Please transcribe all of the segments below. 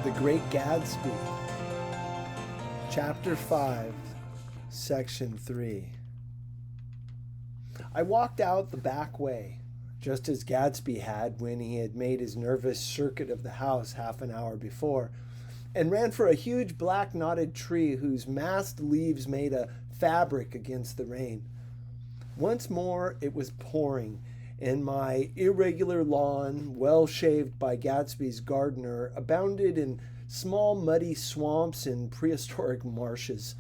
The Great Gatsby, Chapter 5, Section 3. I walked out the back way, just as Gatsby had when he had made his nervous circuit of the house half an hour before, and ran for a huge black knotted tree whose massed leaves made a fabric against the rain. Once more it was pouring, and my irregular lawn, well shaved by Gatsby's gardener, abounded in small muddy swamps and prehistoric marshes.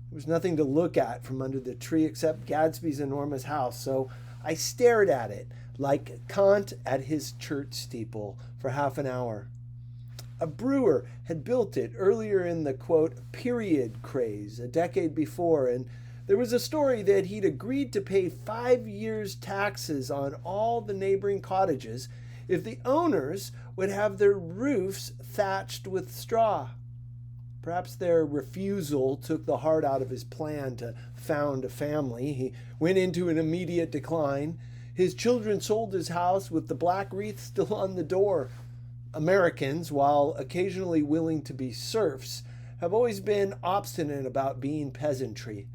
There was nothing to look at from under the tree except Gatsby's enormous house, so I stared at it like Kant at his church steeple for half an hour. A brewer had built it earlier in the, quote, period craze a decade before, and there was a story that he'd agreed to pay 5 years' taxes on all the neighboring cottages if the owners would have their roofs thatched with straw. Perhaps their refusal took the heart out of his plan to found a family. He went into an immediate decline. His children sold his house with the black wreath still on the door. Americans, while occasionally willing to be serfs, have always been obstinate about being peasantry.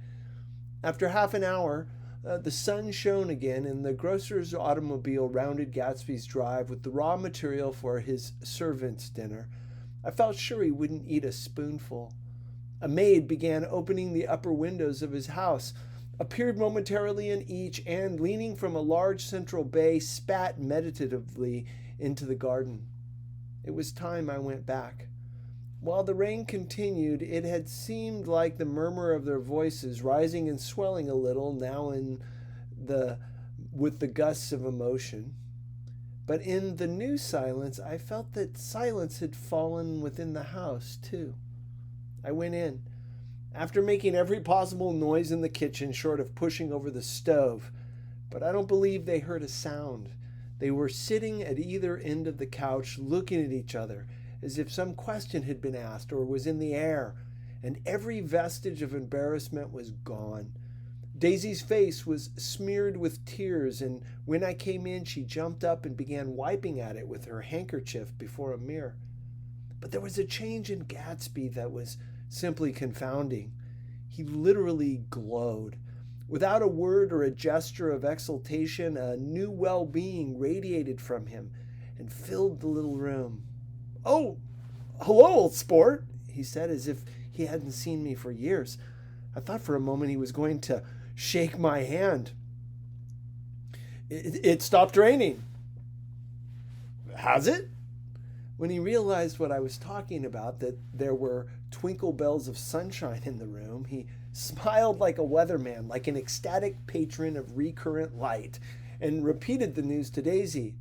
After half an hour, the sun shone again, and the grocer's automobile rounded Gatsby's drive with the raw material for his servants' dinner. I felt sure he wouldn't eat a spoonful. A maid began opening the upper windows of his house, appeared momentarily in each, and, leaning from a large central bay, spat meditatively into the garden. It was time I went back. While the rain continued, it had seemed like the murmur of their voices, rising and swelling a little now with the gusts of emotion. But in the new silence, I felt that silence had fallen within the house, too. I went in, after making every possible noise in the kitchen short of pushing over the stove, but I don't believe they heard a sound. They were sitting at either end of the couch, looking at each other, as if some question had been asked or was in the air, and every vestige of embarrassment was gone. Daisy's face was smeared with tears, and when I came in, she jumped up and began wiping at it with her handkerchief before a mirror. But there was a change in Gatsby that was simply confounding. He literally glowed. Without a word or a gesture of exultation, a new well-being radiated from him and filled the little room. "Oh, hello, old sport," he said, as if he hadn't seen me for years. I thought for a moment he was going to shake my hand. It stopped raining." "Has it?" When he realized what I was talking about, that there were twinkle bells of sunshine in the room, he smiled like a weatherman, like an ecstatic patron of recurrent light, and repeated the news to Daisy.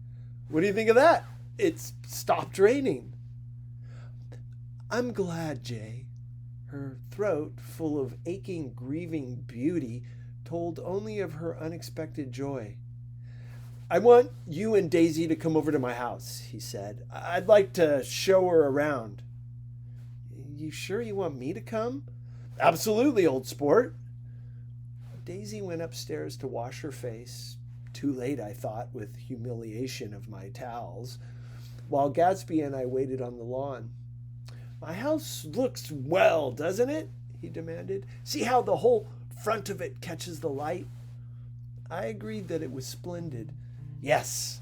"What do you think of that? It's stopped raining." "I'm glad, Jay." Her throat, full of aching, grieving beauty, told only of her unexpected joy. "I want you and Daisy to come over to my house," he said. "I'd like to show her around." "You sure you want me to come?" "Absolutely, old sport." Daisy went upstairs to wash her face. Too late, I thought, with humiliation of my towels, while Gatsby and I waited on the lawn. "My house looks well, doesn't it?" he demanded. "See how the whole front of it catches the light?" I agreed that it was splendid. "Yes."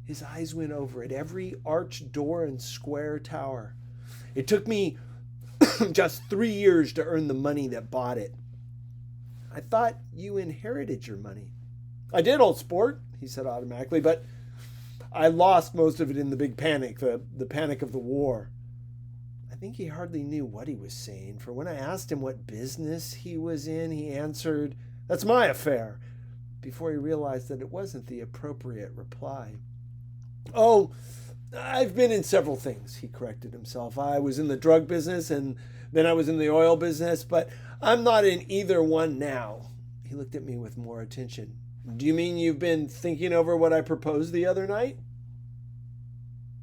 His eyes went over it, every arched door and square tower. "It took me just 3 years to earn the money that bought it." "I thought you inherited your money." "I did, old sport," he said automatically, "but I lost most of it in the big panic, the panic of the war." I think he hardly knew what he was saying, for when I asked him what business he was in, he answered, "That's my affair," before he realized that it wasn't the appropriate reply. "Oh, I've been in several things," he corrected himself. "I was in the drug business, and then I was in the oil business, but I'm not in either one now." He looked at me with more attention. "Do you mean you've been thinking over what I proposed the other night?"